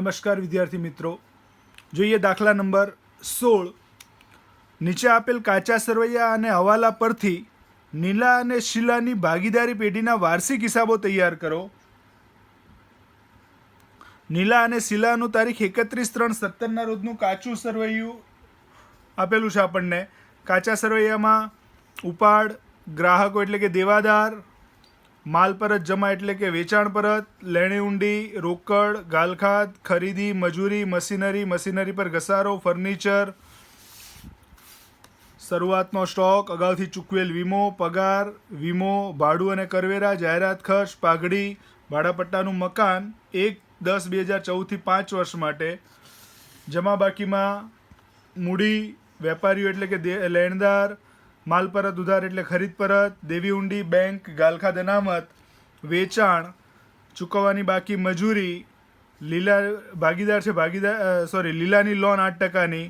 નમસ્કાર વિદ્યાર્થી મિત્રો, જોઈએ દાખલા નંબર 16। નીચે આપેલ કાચા સરવૈયા અને હવાલા પરથી નીલા અને શીલાની ભાગીદારી પેઢીના વાર્ષિક હિસાબો તૈયાર કરો। નીલા અને શીલાનું તારીખ 31/3/17 રોજનું કાચું સરવૈયું આપેલું છે આપણને। કાચા સરવૈયામાં ઉપાડ, ગ્રાહકો એટલે કે દેવાદાર, માલ પરત જમા એટલે કે વેચાણ પરત, લેણી ઊંડી, રોકડ, ગાલખાત, ખરીદી, મજૂરી, મશીનરી, મશીનરી પર ઘસારો, ફર્નિચર, શરૂઆતનો સ્ટોક, અગાઉથી ચૂકવેલ વીમો, પગાર, વીમો, ભાડું અને કરવેરા, જાહેરાત ખર્ચ, પાઘડી, ભાડાપટ્ટાનું મકાન 1/10/2014 થી 5 વર્ષ માટે। જમા બાકીમાં મૂડી, વેપારીઓ એટલે કે લેણદાર, માલ પરત ઉધાર એટલે ખરીદ પરત, દેવી ઊંડી, બેંક, ગાલખાત અનામત, વેચાણ, ચૂકવવાની બાકી મજૂરી, લીલા ભાગીદાર છે લીલાની લોન 8%ની।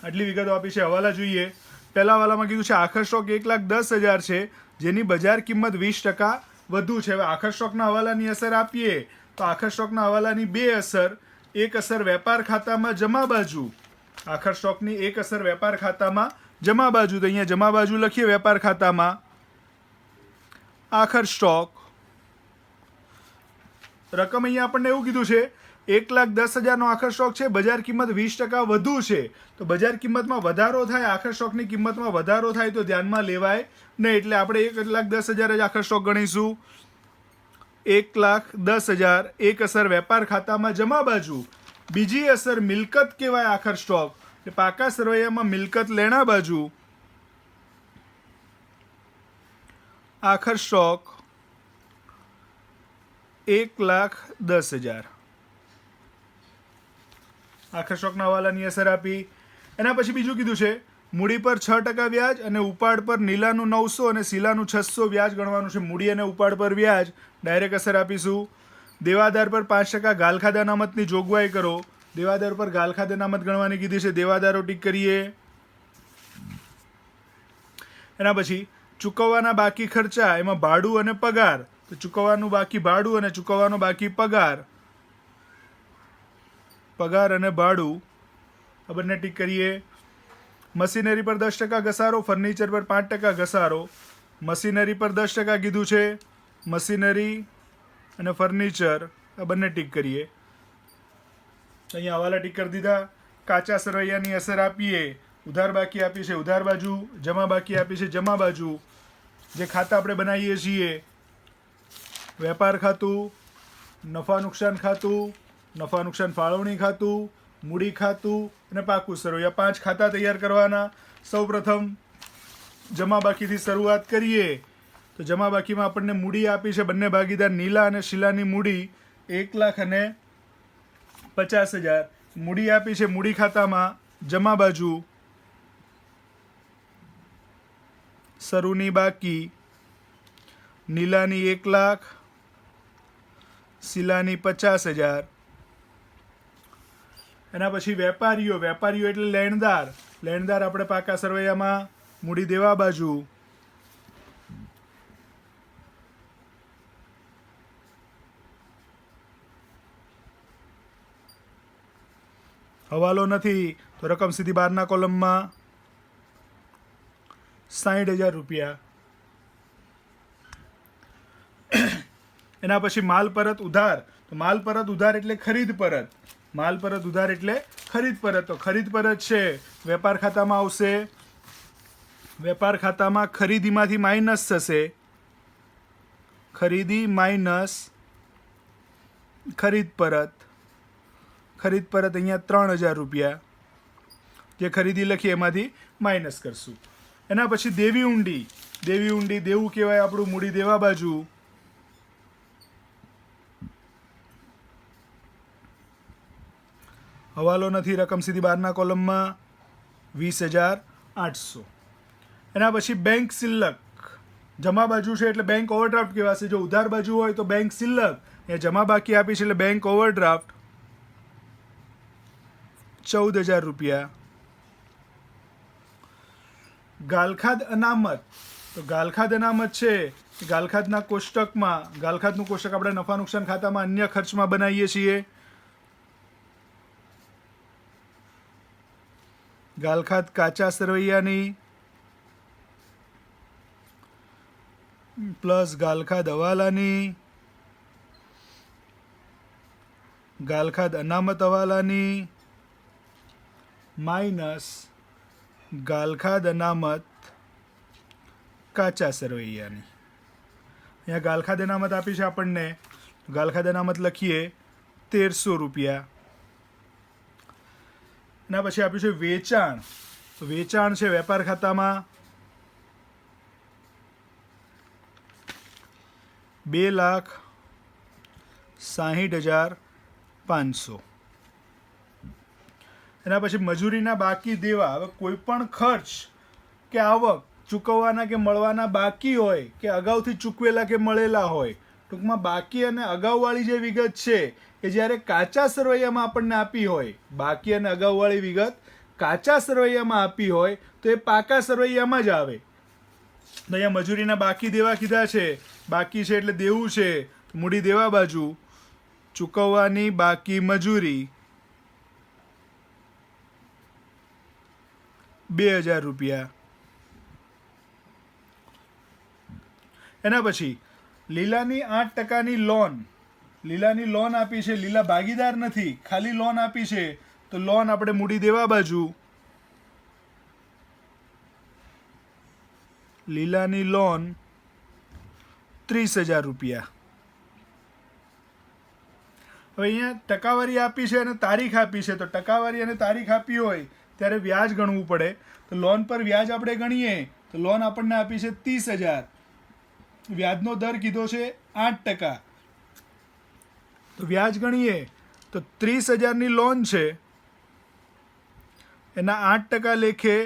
આટલી વિગતો આપી છે। હવાલા જોઈએ। પહેલા હવાલામાં કીધું છે આખર સ્ટોક 1,10,000 છે, જેની બજાર કિંમત 20% વધુ છે। હવે આખર સ્ટોકના હવાલાની અસર આપીએ તો આખર સ્ટોકના હવાલાની બે અસર। એક અસર વેપાર ખાતામાં જમા બાજુ, આખર સ્ટોકની એક અસર વેપાર ખાતામાં જમા બાજુ, તો અહીંયા જમા બાજુ લખીએ વેપાર ખાતામાં આખર સ્ટોક। રકમ અહીંયા આપણને એવું કીધું છે 1,10,000 નો આખર સ્ટોક છે, બજાર કિંમત 20% વધુ છે, તો બજાર કિંમતમાં વધારો થાય, આખર સ્ટોકની કિંમતમાં વધારો થાય તો ધ્યાનમાં લેવાય નહીં, એટલે આપણે 1,10,000 જ આખર સ્ટોક ગણીશું। 1,10,000 એક અસર વેપાર ખાતામાં જમા બાજુ। બીજી અસર મિલકત કહેવાય આખર સ્ટોક, એટલે પાકા સરવૈયામાં મિલકત લેણા બાજુ આખર સ્ટોક 1,10,000 આખર સ્ટોકના હવાલાની અસર આપી। એના પછી બીજું કીધું છે મૂડી પર 6% વ્યાજ અને ઉપાડ પર નીલાનું 900 અને શીલાનું 600 વ્યાજ ગણવાનું છે। મૂડી અને ઉપાડ પર વ્યાજ ડાયરેક્ટ અસર આપીશું। દેવાદાર પર 5% ગાલખાત અનામતની જોગવાઈ કરો। દેવાદાર પર ગાલખાત અનામત ગણવાની કીધી છે, દેવાદારો ટીક કરીએ। એના પછી ચૂકવવાના બાકી ખર્ચા, એમાં ભાડું અને પગાર, તો ચૂકવવાનું બાકી ભાડું અને ચૂકવવાનો બાકી પગાર, પગાર અને ભાડું આ બંને ટીક કરીએ। મશીનરી પર 10% ઘસારો, ફર્નિચર પર 5% ઘસારો। મશીનરી પર 10% કીધું છે, મશીનરી અને ફર્નિચર આ બંને ટીક કરીએ। અહીંયા હવાલા ટીક કરી દીધા। કાચા સરવૈયાની અસર આપીએ, ઉધાર બાકી આપી છે ઉધાર બાજુ, જમા બાકી આપી છે જમા બાજુ। જે ખાતા આપણે બનાવીએ છીએ વેપાર ખાતું, નફા નુકસાન ખાતું, નફા નુકસાન ફાળવણી ખાતું, મૂડી ખાતું અને પાકું સરવૈયા, 5 ખાતા તૈયાર કરવાના। સૌપ્રથમ જમા બાકીથી શરૂઆત કરીએ તો જમા બાકીમાં આપણને મૂડી આપી છે બંને ભાગીદાર નીલા અને શીલાની મૂડી 1,50,000। મૂડી આપી છે મૂડી ખાતામાં જમા બાજુ શરૂની બાકી, નીલાની 1,00,000, શીલાની 50,000। એના પછી વેપારીઓ, વેપારીઓ એટલે લેણદાર, લેણદાર આપણે પાકા સરવૈયામાં મૂડી દેવા બાજુ હવાલો નથી તો રકમ સીધી બહારના કોલમમાં 60,000 રૂપિયા। એના પછી માલ પરત ઉધાર, તો માલ પરત ઉધાર એટલે ખરીદ પરત, માલ પરત ઉધાર એટલે ખરીદ પરત, તો ખરીદ પરત છે વેપાર ખાતામાં આવશે, વેપાર ખાતામાં ખરીદીમાંથી માઇનસ થશે, ખરીદી માઇનસ ખરીદ પરત, ખરીદ પરત અહીંયા 3,000 રૂપિયા, જે ખરીદી લખીએ એમાંથી માઇનસ કરશું। એના પછી દેવી ઊંડી, દેવી ઊંડી દેવું કહેવાય આપણું મૂડી દેવા બાજુ, હવાલો નથી, રકમ સીધી બહારના કોલમમાં 20,800। એના પછી બેંક શિલ્લક, જમા બાજુ છે એટલે બેંક ઓવરડ્રાફ્ટ કહેવાશે, જો ઉધાર બાજુ હોય તો બેંક શિલ્લક, એ જમા બાકી આપી છે એટલે બેંક ઓવરડ્રાફ્ટ 14,000 રૂપિયા। ગાલખાત અનામત, તો ગાલખાત અનામત છે ગાલખાતના કોષ્ટકમાં ગાલખાતનું કોષ્ટક આપણે નફા નુકસાન ખાતામાં અન્ય ખર્ચમાં બનાવીએ છીએ. ગાલખાત કાચા સરવૈયાની પ્લસ ગાલખાત હવાલાની, ગાલખાત અનામત હવાલાની માઇનસ ગાલખાત અનામત કાચા સરવૈયાની. અહીંયા ગાલખાત અનામત આપી છે આપણને, ગાલખાત અનામત લખીએ 1300 રૂપિયા. એના પછી આપ્યું છે વેચાણ. વેચાણ છે વેપાર ખાતામાં 2,60,500. એના પછી મજૂરીના બાકી દેવા. હવે કોઈ પણ ખર્ચ કે આવક ચૂકવવાના કે મળવાના બાકી હોય કે અગાઉથી ચૂકવેલા કે મળેલા હોય, ટૂંકમાં બાકી અને અગાઉવાળી જે વિગત છે એ જ્યારે કાચા સરવૈયામાં આપણને આપી હોય, બાકી અને અગાઉવાળી વિગત કાચા સરવૈયામાં આપી હોય તો એ પાકા સરવૈયામાં જ આવે. અહીંયા મજૂરીના બાકી દેવા કીધા છે, બાકી છે એટલે દેવું છે, મૂડી દેવા બાજુ ચૂકવવાની બાકી મજૂરી 2,000 રૂપિયા. એના પછી લીલાની 8%ની લોન. લીલાની લોન આપી છે, લીલા ભાગીદાર નથી, ખાલી લોન આપી છે તો લોન આપણે મૂડી દેવા બાજુ લીલાની લોન 30,000 રૂપિયા. હવે અહીંયા ટકાવારી આપી છે અને તારીખ આપી છે, તો ટકાવારી અને તારીખ આપી હોય ત્યારે વ્યાજ ગણવું પડે. તો લોન પર વ્યાજ આપણે ગણીએ તો લોન આપણને આપી છે 30,000, વ્યાજનો દર કીધો છે 8%. તો વ્યાજ ગણીએ તો 30,000ની લોન છે, એના 8% લેખે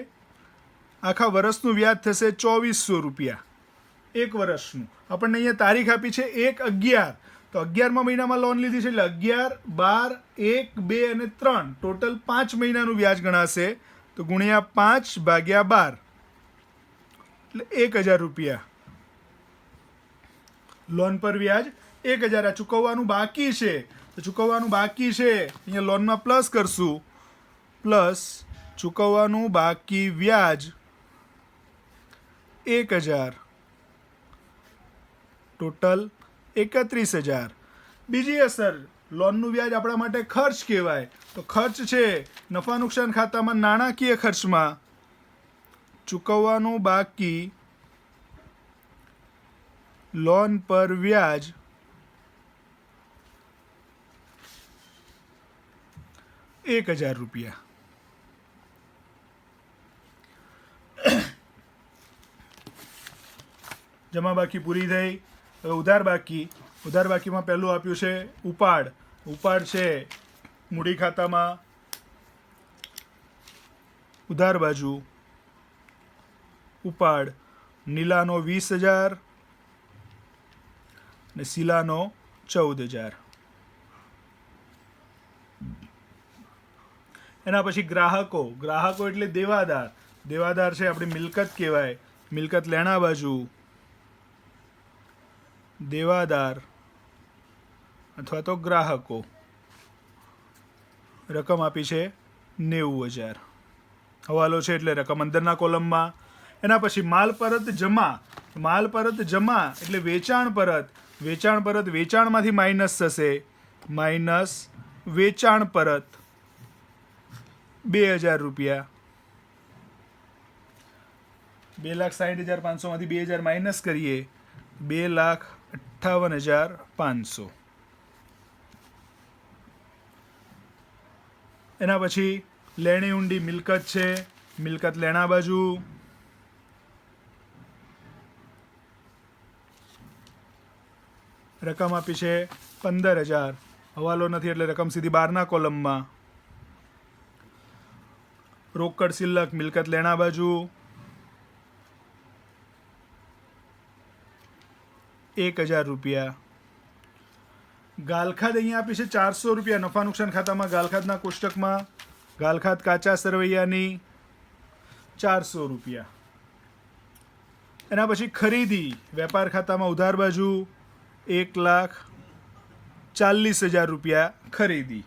આખા વર્ષનું વ્યાજ થશે 2,400 રૂપિયા એક વર્ષનું. આપણને અહીંયા તારીખ આપી છે 1/11, તો 11મા મહિનામાં લોન લીધી છે એટલે 11, 12, 1, 2 અને 3 ટોટલ 5 મહિનાનું વ્યાજ ગણાશે. તો ગુણ્યા 5/12 એટલે 1,000 રૂપિયા. લોન પર વ્યાજ 1,000. આ ચૂકવવાનું બાકી છે, તો ચૂકવવાનું બાકી છે અહીંયા લોનમાં પ્લસ કરશું, પ્લસ ચૂકવવાનું બાકી વ્યાજ 1,000 ટોટલ 31,000. બીજી અસર, લોનનું વ્યાજ આપણા માટે ખર્ચ કહેવાય, તો ખર્ચ છે નફા નુકસાન ખાતામાં નાણાકીય ખર્ચમાં ચૂકવવાનું બાકી લોન પર વ્યાજ 1,000 રૂપિયા. જમા બાકી પૂરી થઈ. હવે ઉધાર બાકી. ઉધાર બાકીમાં પહેલું આપ્યું છે ઉપાડ. ઉપાડ છે મૂડી ખાતામાં ઉધાર બાજુ ઉપાડ નીલાનો 20,000 ને શીલાનો 14,000. એના પછી ગ્રાહકો. ગ્રાહકો એટલે દેવાદાર. દેવાદાર છે આપણી મિલકત કહેવાય. મિલકત લેણા બાજુ દેવાદાર અથવા તો ગ્રાહકો. રકમ આપી છે 90,000. હવાલો છે એટલે રકમ અંદરના કોલમમાં. એના પછી માલ પરત જમા. માલ પરત જમા એટલે વેચાણ પરત. વેચાણ પરત વેચાણમાંથી માઇનસ થશે, માઇનસ વેચાણ પરત 2,000 રૂપિયા. 2,60,500 માંથી 2,000 માઇનસ કરીએ 2,58,500. એના પછી લેણી ઊંડી મિલકત છે, મિલકત લેણા બાજુ રકમ આપી છે 15,000. હવાલો નથી એટલે રકમ સીધી બહારના કોલમમાં. રોકડ શિલ્લક મિલકત લેણા બાજુ 1,000 રૂપિયા. ગાલખાત અહીંયા આપી છે 400 રૂપિયા નફા નુકસાન ખાતામાં. ગાલખાતના કોષ્ટકમાં ગાલખાત કાચા સરવૈયાની 400 રૂપિયા. એના પછી ખરીદી વેપાર ખાતામાં ઉધાર બાજુ 1,40,000 રૂપિયા ખરીદી,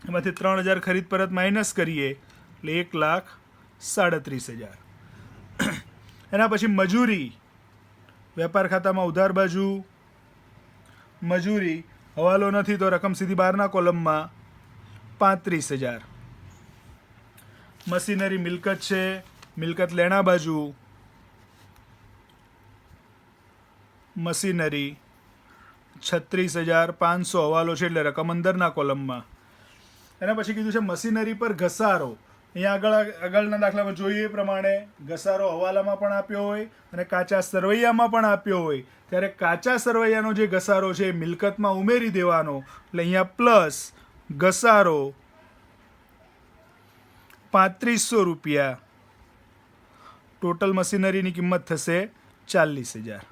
એમાંથી 3,000 ખરીદ પરત માઇનસ કરીએ એટલે 1,37,000. એના પછી મજૂરી વેપાર ખાતામાં ઉધાર બાજુ મજૂરી હવાલો નથી તો રકમ સીધી બહારના કોલમમાં 35,000. મશીનરી મિલકત છે, મિલકત લેણા બાજુ મશીનરી 36,500 હવાલો છે એટલે રકમ અંદરના કોલમમાં. એના પછી કીધું છે મશીનરી પર ઘસારો. અહીંયા આગળના દાખલામાં જોઈએ એ પ્રમાણે ઘસારો હવાલામાં પણ આપ્યો હોય અને કાચા સરવૈયામાં પણ આપ્યો હોય, ત્યારે કાચા સરવૈયાનો જે ઘસારો છે એ મિલકતમાં ઉમેરી દેવાનો, એટલે અહીંયા પ્લસ ઘસારો 3500 રૂપિયા, ટોટલ મશીનરીની કિંમત થશે 40,000.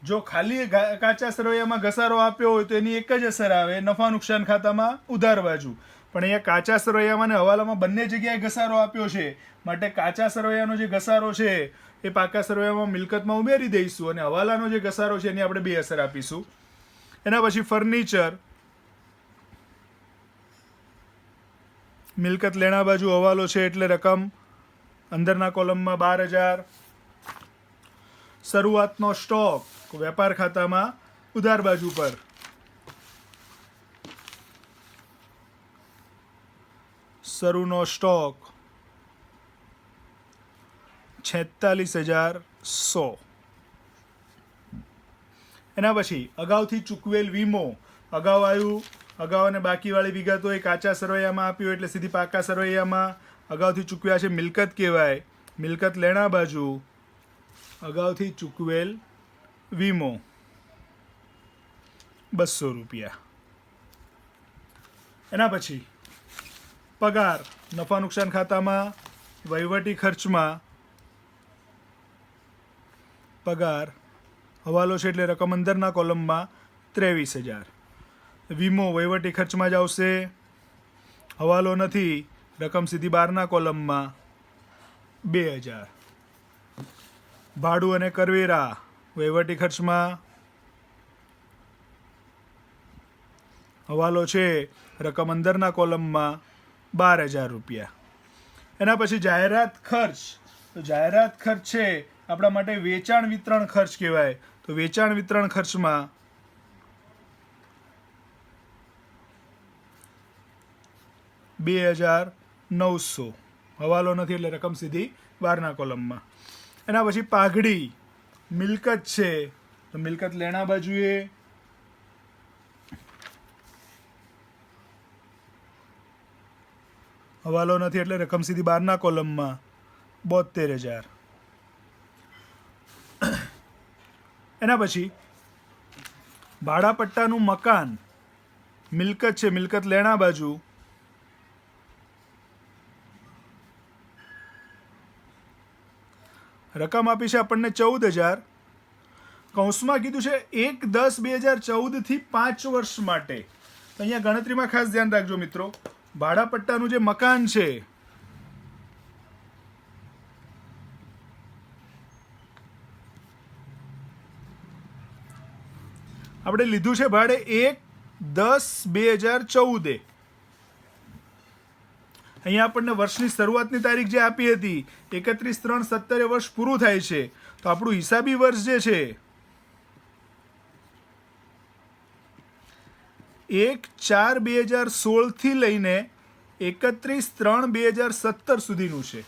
જો ખાલી કાચા સરવૈયામાં ઘસારો આપ્યો હોય તો એની એક જ અસર આવે, નફા નુકસાન ખાતામાં ઉધાર બાજુ. પણ અહીંયા કાચા સરવૈયામાં અને હવાલામાં બંને જગ્યાએ ઘસારો આપ્યો છે, માટે કાચા સરવૈયાનો જે ઘસારો છે એ પાકા સરવૈયામાં મિલકતમાં ઉમેરી દઈશું અને હવાલાનો જે ઘસારો છે એની આપણે બે અસર આપીશું. એના પછી ફર્નિચર મિલકત લેણા બાજુ હવાલો છે એટલે રકમ અંદરના કોલમમાં 12,000. શરૂઆતનો સ્ટોક વેપાર ખાતામાં ઉધાર બાજુ પર શરૂનો સ્ટોક 46,100. એના પછી અગાઉથી ચૂકવેલ વીમો, અગાઉ આવ્યું, અગાઉ અને બાકીવાળી વિગતો એ કાચા સરવૈયામાં આપ્યું એટલે સીધી પાકા સરવૈયામાં. અગાઉથી ચૂકવ્યા છે મિલકત કહેવાય, મિલકત લેણા બાજુ અગાઉથી ચૂકવેલ વીમો 200 રૂપિયા. એના પછી પગાર નફા નુકસાન ખાતામાં વહીવટી ખર્ચમાં પગાર હવાલો છે એટલે રકમ અંદરના કોલમમાં 23,000. વીમો વહીવટી ખર્ચમાં જ આવશે, હવાલો નથી, રકમ સીધી બહારના કોલમમાં 2,000. ભાડું અને કરવેરા વહીવટી ખર્ચમાં હવાલો છે, રકમ અંદરના કોલમમાં 12,000 રૂપિયા. એના પછી જાહેરાત ખર્ચ. તો જાહેરાત ખર્ચ છે આપણા માટે વેચાણ વિતરણ ખર્ચ કહેવાય, તો વેચાણ વિતરણ ખર્ચમાં 2,900, હવાલો નથી એટલે રકમ સીધી બહારના કોલમમાં. એના પછી પાઘડી મિલકત છે તો મિલકત લેણા બાજુએ હવાલો નથી એટલે રકમ સીધી બહારના કોલમમાં 72,000. એના પછી ભાડાપટ્ટાનું મકાન મિલકત છે, મિલકત લેણા બાજુ રકમ આપી છે આપણને 14,000. કૌંસમાં કીધું છે 1/10/2014 થી 5 વર્ષ માટે. તો અહીંયા ગણતરીમાં ખાસ ધ્યાન રાખજો મિત્રો, ભાડાપટ્ટાનું જે મકાન છે આપણે લીધું છે ભાડે 1/10/2014. અહીંયા આપણને વર્ષની શરૂઆતની તારીખ જે આપી હતી 31/3/17 વર્ષ પૂરું થાય છે, તો આપણું હિસાબી વર્ષ જે છે 1/4/2016 થી લઈને 31/3/2017 સુધીનું છે.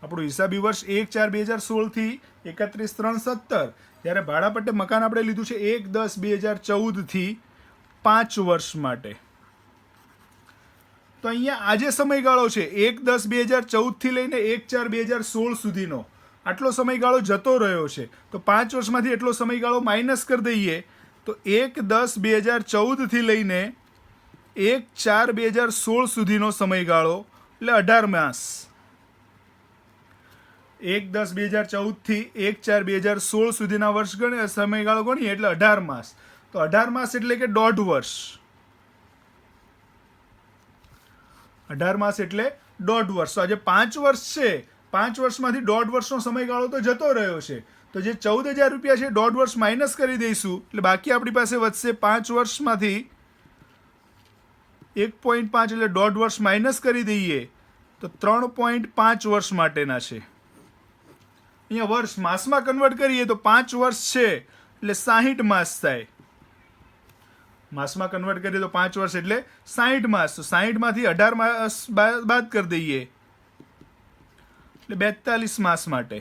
આપણું હિસાબી વર્ષ 1/4/2016 થી 31/3/17. જ્યારે ભાડાપટ્ટે મકાન આપણે લીધું છે 1/10/2014 થી 5 વર્ષ માટે. તો અહીંયા આ જે સમયગાળો છે 1/10/2014 થી લઈને 1/4/2016 સુધીનો આટલો સમયગાળો જતો રહ્યો છે, તો 5 વર્ષમાંથી એટલો સમયગાળો માઇનસ કરી દઈએ તો 1/10/2014 થી લઈને 1/4/2016 સુધીનો સમયગાળો એટલે 18 માસ. 1/10/2014 થી 1/4/2016 સુધીના વર્ષ સમયગાળો ગણીએ એટલે 18 માસ. તો 18 માસ એટલે કે 1.5 વર્ષ. 18 માસ એટલે 1.5 વર્ષ. તો આજે 5 વર્ષ છે 5 વર્ષમાંથી 1.5 વર્ષનો સમયગાળો તો જતો રહ્યો છે, તો જે 14,000 રૂપિયા છે 1.5 વર્ષ માઇનસ કરી દઈશું, એટલે બાકી આપણી પાસે વધશે 5 વર્ષમાંથી 1.5, એટલે 1.5 વર્ષ માઇનસ કરી દઈએ તો 3.5 વર્ષ માટેના છે. અહીંયા વર્ષ માસમાં કન્વર્ટ કરીએ તો 5 વર્ષ છે એટલે 60 માસ થાય. માસમાં કન્વર્ટ કરીએ તો 5 વર્ષ એટલે 60 માસ, તો 60માંથી 18 માસ બાદ કરી દઈએ એટલે 42 માસ માટે.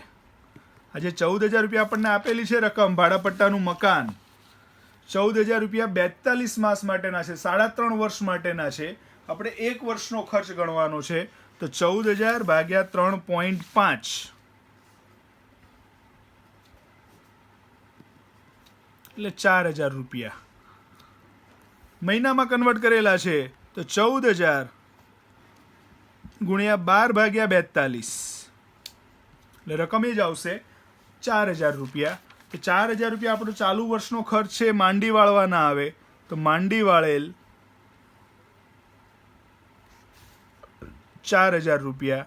આજે 14,000 રૂપિયા આપણને આપેલી છે રકમ ભાડાપટ્ટાનું મકાન, 14,000 રૂપિયા 42 માસ માટેના છે, 3.5 વર્ષ માટેના છે. આપણે 1 વર્ષનો ખર્ચ ગણવાનો છે, તો 14,000 ભાગ્યા 3.5 એટલે 4,000 રૂપિયા. મહિનામાં કન્વર્ટ કરેલા છે તો 14,000 ગુણ્યા 12 ભાગ્યા 42 એટલે રકમ એ જ આવશે 4,000 રૂપિયા. તો 4,000 રૂપિયા આપણો ચાલુ વર્ષનો ખર્ચ છે, માંડી વાળવાના આવે તો માંડી વાળેલ 4,000 રૂપિયા,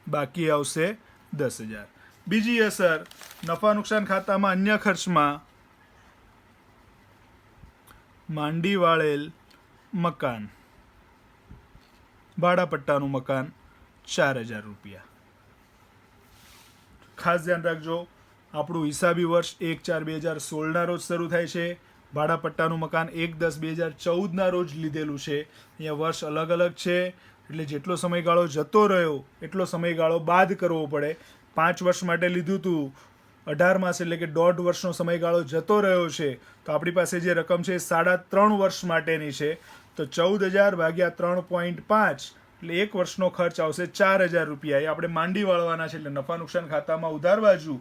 બાકી આવશે 10,000. બીજી અસર, નફા નુકસાન ખાતામાં અન્ય ખર્ચમાં માંડી વાળેલ મકાન, ભાડાપટ્ટાનું મકાન 4,000 રૂપિયા. ખાસ ધ્યાન રાખજો, આપણું હિસાબી વર્ષ 1/4/2016 રોજ શરૂ થાય છે. ભાડાપટ્ટાનું મકાન 1/10/2014 રોજ લીધેલું છે. અહીંયા વર્ષ અલગ અલગ છે, એટલે જેટલો સમયગાળો જતો રહ્યો એટલો સમયગાળો બાદ કરવો પડે. 5 વર્ષ માટે લીધું હતું, 18 માસ એટલે કે 1.5 વર્ષનો સમયગાળો જતો રહ્યો છે, તો આપણી પાસે જે રકમ છે 3.5 વર્ષ માટેની છે. તો 14,000 ભાગ્યા 3.5 એટલે 1 વર્ષનો ખર્ચ આવશે 4,000 રૂપિયા. એ આપણે માંડી વાળવાના છે, એટલે નફા નુકસાન ખાતામાં ઉધાર બાજુ.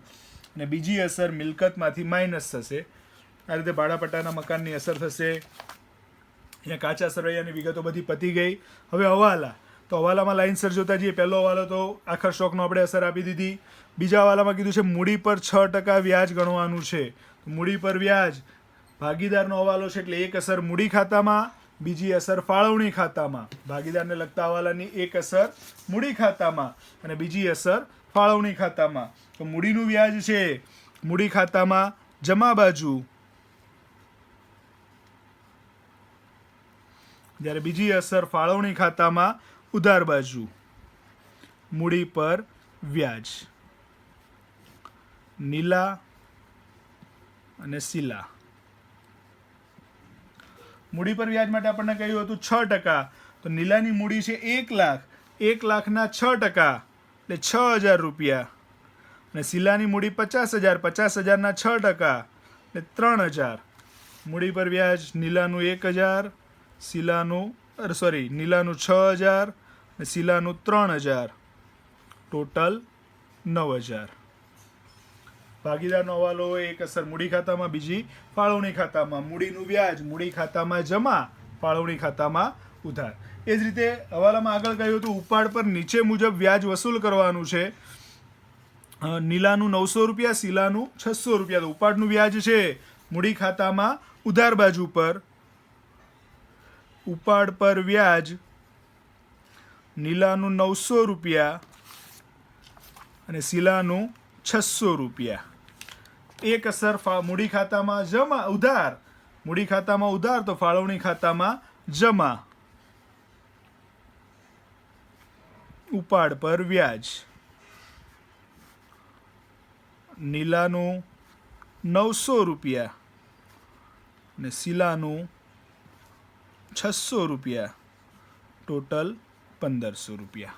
અને બીજી અસર મિલકતમાંથી માઇનસ થશે. આ રીતે ભાડાપટ્ટાના મકાનની અસર થશે. અહીંયા કાચા સરવૈયાની વિગતો બધી પતી ગઈ. હવે હવાલા, તો હવાલામાં લાઇનસર જોતા જઈએ. પહેલો હવાલો તો આખર સ્ટોકનો આપણે અસર આપી દીધી. બીજા હવાલામાં કીધું છે મૂડી પર 6% વ્યાજ ગણવાનું છે. મૂડી પર વ્યાજ ભાગીદારનો હવાલો છે, એટલે એક અસર મૂડી ખાતામાં, બીજી અસર ફાળવણી ખાતામાં. ભાગીદારને લગતા હવાલાની એક અસર મૂડી ખાતામાં અને બીજી અસર ફાળવણી ખાતામાં. તો મૂડીનું વ્યાજ છે મૂડી ખાતામાં જમા બાજુ, જ્યારે બીજી અસર ફાળવણી ખાતામાં ઉધાર બાજુ. મૂડી પર વ્યાજ નીલા અને શીલા. મૂડી પર વ્યાજ માટે આપણને કહ્યું હતું 6%, તો નીલાની મૂડી છે 1 લાખ, 1 લાખના 6% એટલે 6,000 રૂપિયા. અને શીલાની મૂડી 50,000, 50,000ના 6% એટલે 3,000. મૂડી પર વ્યાજ નીલાનું 1,000, નીલાનું 6,000 અને શીલાનું 3,000, ટોટલ 9,000. ભાગીદારનો હવાલો હોય એક અસર મૂડી ખાતામાં, બીજી ફાળવણી ખાતામાં. મૂડીનું વ્યાજ મૂડી ખાતામાં જમા, ફાળવણી ખાતામાં ઉધાર. એ જ રીતે હવાલામાં આગળ કહ્યું હતું ઉપાડ પર નીચે મુજબ વ્યાજ વસૂલ કરવાનું છે. નીલાનું 900 રૂપિયા, શીલાનું 600 રૂપિયા. તો ઉપાડનું વ્યાજ છે મૂડી ખાતામાં ઉધાર બાજુ પર. ઉપાડ પર વ્યાજ નીલાનું 900 રૂપિયા અને શીલાનું 600 રૂપિયા. એક અસર મૂડી ખાતામાં જમા ઉધાર, મૂડી ખાતામાં ઉધાર તો ફાળવણી ખાતામાં જમા. ઉપાડ પર વ્યાજ નીલાનું 900 રૂપિયા અને શીલાનું 600 રૂપિયા, ટોટલ 1,500 રૂપિયા.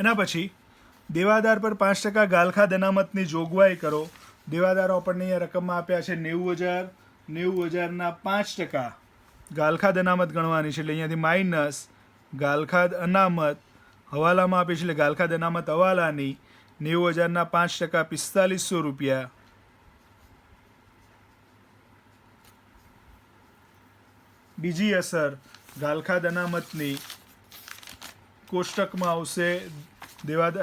એના પછી દેવાદાર પર 5% ગાલખાદ અનામતની જોગવાઈ કરો. દેવાદારો આપણને અહીંયા રકમમાં આપ્યા છે 90,000, 90,000ના 5% ગાલખાદ અનામત ગણવાની છે, એટલે અહીંયાથી માઇનસ ગાલખાદ અનામત હવાલામાં આપી છે, એટલે ગાલખાદ અનામત હવાલાની 90,000ના 5% 4,500 રૂપિયા. બીજી અસર ગાલખાદ અનામતની કોષ્ટકમાં આવશે,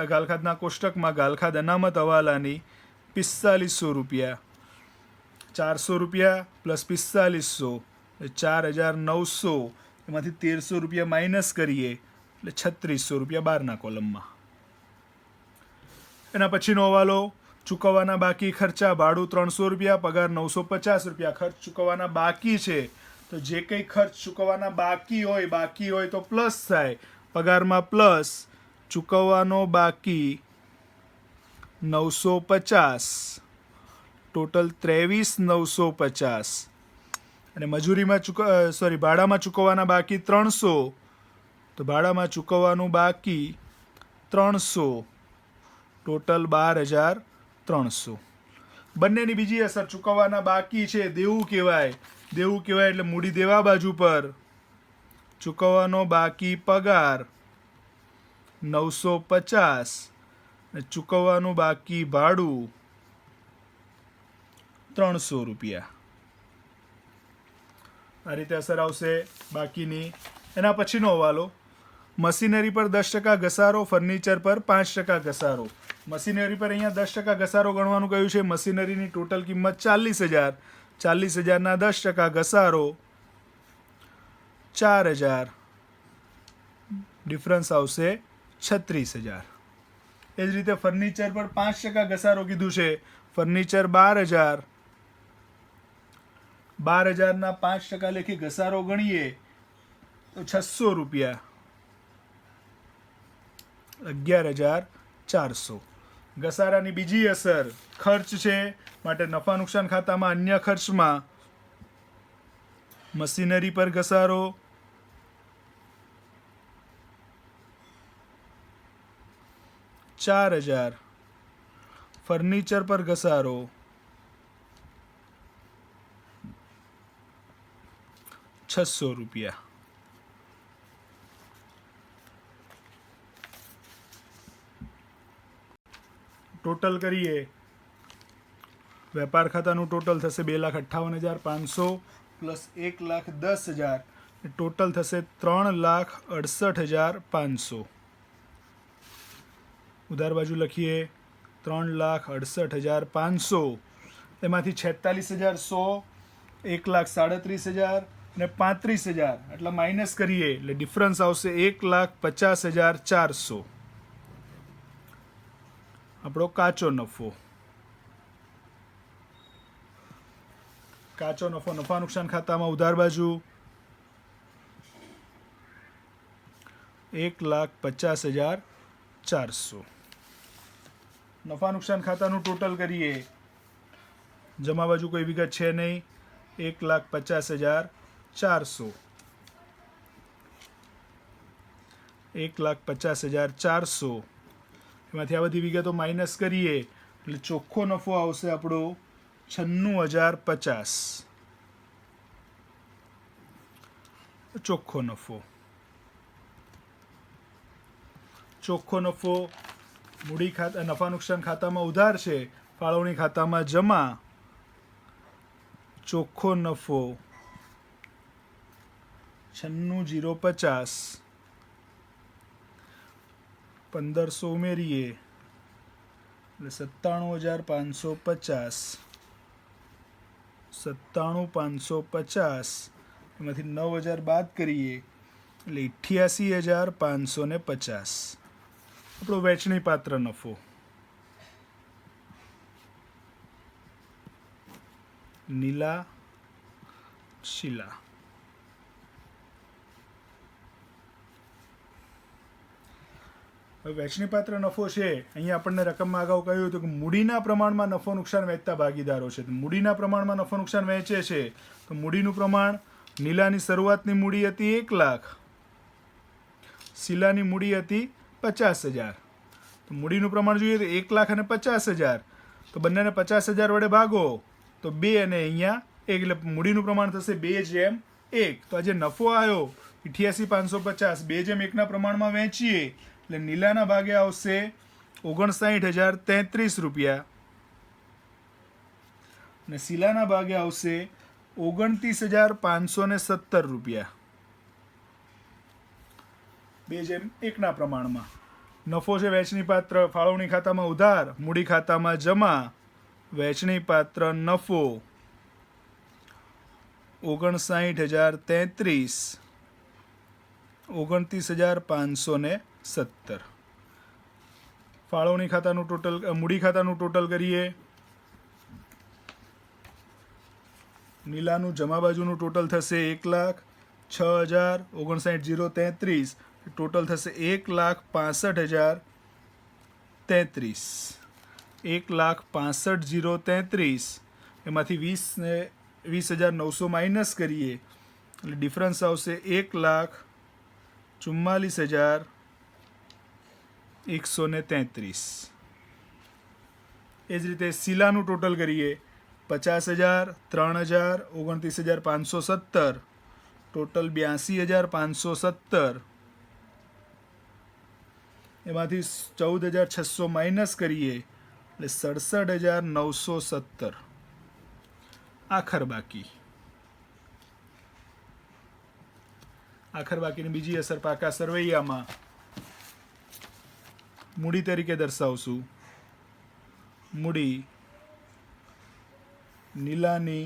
ગાલખાદના કોષ્ટકમાં ગાલખાદ અનામત હવાલાની 4,500 રૂપિયા. 400 રૂપિયા પ્લસ 4,500 4,900, એમાંથી 1300 રૂપિયા માઇનસ કરીએ એટલે 3600 રૂપિયા બહારના કોલમમાં. એના પછીનો હવાલો, ચૂકવવાના બાકી ખર્ચા, ભાડું 300 રૂપિયા, પગાર 950 રૂપિયા. ખર્ચ ચૂકવવાના બાકી છે તો જે કંઈ ખર્ચ ચૂકવવાના બાકી હોય તો પ્લસ થાય. પગારમાં પ્લસ, ચૂકવવાનો બાકી 950, ટોટલ 23,950. અને મજૂરીમાં ભાડામાં ચૂકવવાના બાકી 300, તો ભાડામાં ચૂકવવાનું બાકી 300, ટોટલ 12,300. બંનેની બીજી અસર, ચૂકવવાના બાકી છે દેવું કહેવાય એટલે મૂડી દેવા બાજુ પર, ચૂકવવાનો બાકી પગાર 950 અને ચૂકવવાનું બાકી ભાડું 300 રૂપિયા. આ રીતે અસર આવશે બાકીની. એના પછીનો હવાલો, મશીનરી પર 10% ઘસારો, ફર્નિચર પર 5% ઘસારો. મશીનરી પર અહીંયા 10% ઘસારો ગણવાનું કહ્યું છે. મશીનરીની ટોટલ કિંમત 40,000, 40,000ના 10% ઘસારો 4,000, ડિફરન્સ આવશે 36,000. એ જ રીતે ફર્નિચર પર 5% ઘસારો કીધું છે. ફર્નિચર 12,000, 12,000ના 5% લેખી ઘસારો ગણીએ તો 600 રૂપિયા, 11,400. ઘસારાની બીજી અસર ખર્ચ છે, માટે નફા નુકસાન ખાતામાં અન્ય ખર્ચમાં મશીનરી પર ઘસારો, $4,000, ફર્નિચર પર ઘસારો 600 રૂપિયા. ટોટલ કરીએ, વેપાર ખાતાનું ટોટલ થશે 2,58,500 પ્લસ 1,10,000, ટોટલ થશે 3,68,500. ઉધાર બાજુ લખીએ 3,68,500, એમાંથી 46,100, 1,37,000 અને 35,000 એટલે માઇનસ કરીએ એટલે ડિફરન્સ આવશે 1,50,400. આપણો કાચો નફો. નફા નુકસાન ખાતામાં ઉધાર બાજુ 1,50,400. નફા નુકસાન ખાતાનું ટોટલ કરીએ, જમા બાજુ કોઈ વિગત છે નહીં, 1,50,400, 1,50,400. એમાંથી આ બધી વિગતો માઇનસ કરીએ એટલે ચોખ્ખો નફો આવશે આપણો 96,050. ચોખ્ખો નફો મૂડી ખાતા, નફા નુકસાન ખાતામાં ઉધાર છે, ફાળવણી ખાતામાં જમા. ચોખ્ખો નફો 96,050, 1,500 ઉમેરીએ એટલે 97,550, 97,550, એમાંથી 9,000 બાદ કરીએ એટલે 88,550. આપણો વેચણી પાત્ર નફો. નીલા શીલા. વેચણી પાત્ર નફો છે, અહીંયા આપણને રકમમાં અગાઉ કહ્યું હતું કે મૂડીના પ્રમાણમાં નફો નુકસાન વહેંચતા ભાગીદારો છે. મૂડીના પ્રમાણમાં નફો નુકસાન વહેંચે છે તો મૂડીનું પ્રમાણ, નીલાની શરૂઆતની મૂડી હતી 1,00,000, શીલાની મૂડી હતી 50,000. તો મૂડીનું પ્રમાણ જોઈએ તો 1,00,000 અને 50,000, તો બંનેને 50,000 વડે ભાગો તો 2 અને અહીંયા 1 એટલે મૂડીનું પ્રમાણ થશે 2:1. તો આ જે નફો આવ્યો 88,550 2:1 પ્રમાણમાં વહેંચીએ એટલે નીલાના ભાગે આવશે 59,033 રૂપિયા અને શીલાના ભાગે આવશે 29,517 રૂપિયા. 2:1 પ્રમાણમાં નફો છે વેચણી પાત્ર, ફાળવણી ખાતામાં ઉધાર, મૂડી ખાતામાં જમા. વેચણી પાત્ર નફો 59,033, 29,517. ફાળવણી ખાતાનું ટોટલ, મૂડી ખાતાનું ટોટલ કરીએ. નીલાનું જમા બાજુનું ટોટલ થશે 1,06,59,033. ટોટલ થશે 1,65,033. 1,65,033 એમાંથી 20,900 માઇનસ કરીએ એટલે ડિફરન્સ આવશે 1,44,133. એ જ રીતે શીલાનું ટોટલ કરીએ. 50,000, 3,000, 29,517. ટોટલ 82,517. એમાંથી 14,600 માઇનસ કરીએ એટલે 67,917. આખર બાકીની બીજી અસર પાકા સરવૈયામાં મૂડી તરીકે દર્શાવશું. મૂડી નીલાની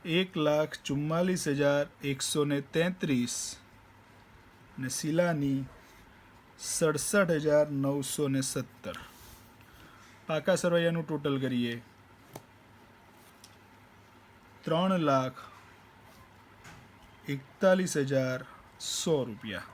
1,44,133 અને શીલાની 67,917. પાકા સરવૈયાનું ટોટલ કરીએ. 3,41,100 રૂપિયા.